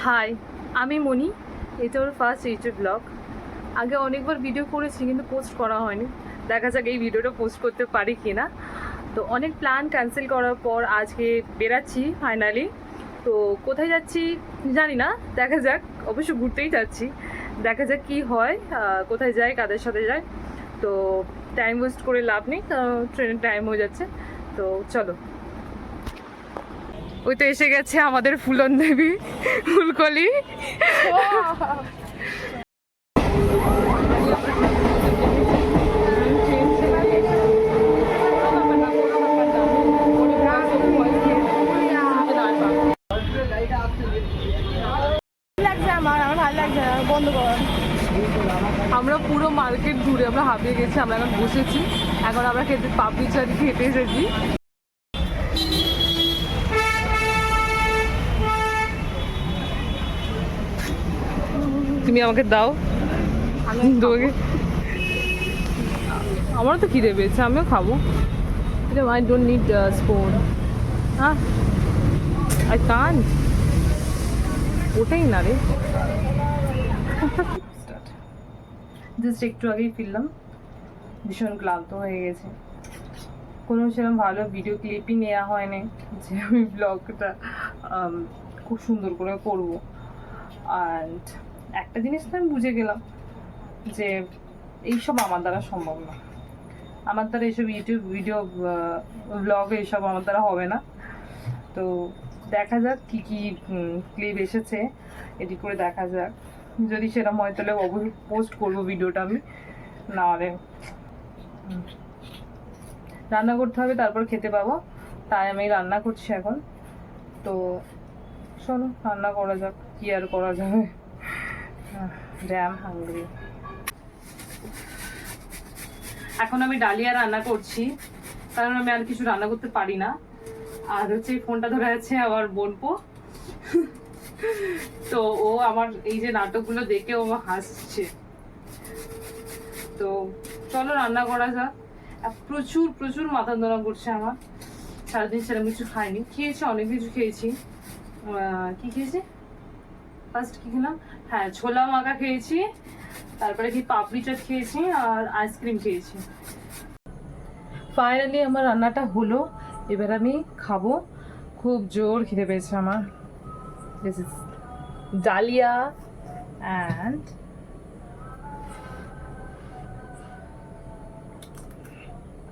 High, আমি মনি। এটা ওর first YouTube blog. আগে অনেকবার ভিডিও করেছি কিন্তু পোস্ট করা হয়নি। দেখা যাক এই ভিডিওটা পোস্ট করতে পারি কি না। তো অনেক প্ল্যান ক্যান্সেল করার পর আজকে বেরাচ্ছি ফাইনালি। তো কোথায় যাচ্ছি জানি না, দেখা যাক। অবশ্য ঘুরতেই যাচ্ছি, দেখা যাক কি হয়, কোথায় যাই, কাদের সাথে যাই। তো টাইম ওয়েস্ট করে লাভ নেই, ট্রেনের টাইম হয়ে যাচ্ছে। তো চলো। ওই তো এসে গেছে আমাদের ফুলন দেবী, ফুলকলি। আমরা পুরো মার্কেট ঘুরে আমরা হাঁপিয়ে গেছি। আমরা এখন বসেছি, এখন আমরা খেতে পাপড়ি চাট খেতে এসেছি। তুমি আমাকে দাও, তোমাকে। আমারও তো খিদে পেয়েছে, আমিও খাবো। I don't need spoon. হ্যাঁ, আই কান্ট। ওটাই না রে। জাস্ট একটু আগেই ফিরলাম, ভীষণ ক্লান্ত হয়ে গেছে। কোনো সেরকম ভালো ভিডিও ক্লিপই নেওয়া হয়নি যে আমি ব্লগটা খুব সুন্দর করে করব। আর একটা জিনিস তো আমি বুঝে গেলাম যে এইসব আমার দ্বারা সম্ভব না। আমার দ্বারা এইসব ইউটিউব ভিডিও ব্লগ এইসব আমার দ্বারা হবে না। তো দেখা যাক কি কি ক্লিপ এসেছে, এডিট করে দেখা যাক। যদি সেরকম হয় তাহলে অবশ্যই পোস্ট করবো ভিডিওটা আমি। নাহলে রান্না করতে হবে, তারপর খেতে পাবো। তাই আমি রান্না করছি এখন। তো চলো রান্না করা যাক, কি আর করা যাবে। Damn hungry. এখন আমি ডালিয়া রান্না করছি, কারণ আমি আর কিছু রান্না করতে পারি না। আর হচ্ছে ফোনটা ধরে আছে আবার বোনপো। তো ও আমার এই যে নাটকগুলো দেখে ও হাসছে। তো চলো রান্না করা যাক। প্রচুর প্রচুর মাথা ধরা করছে আমার। সারাদিন সেরকম কিছু খাইনি, খেয়েছি অনেক কিছু খেয়েছি। কি খেয়েছি ফার্স্ট, কি খেলাম? হ্যাঁ, ছোলা মাখা খেয়েছি, তারপরে কি পাপড়ি চাট খেয়েছি, আর আইসক্রিম খেয়েছি। ফাইনালি আমার রান্নাটা হলো, এবার আমি খাবো। খুব জোর খিদে পেয়েছে আমার। This is dahlia and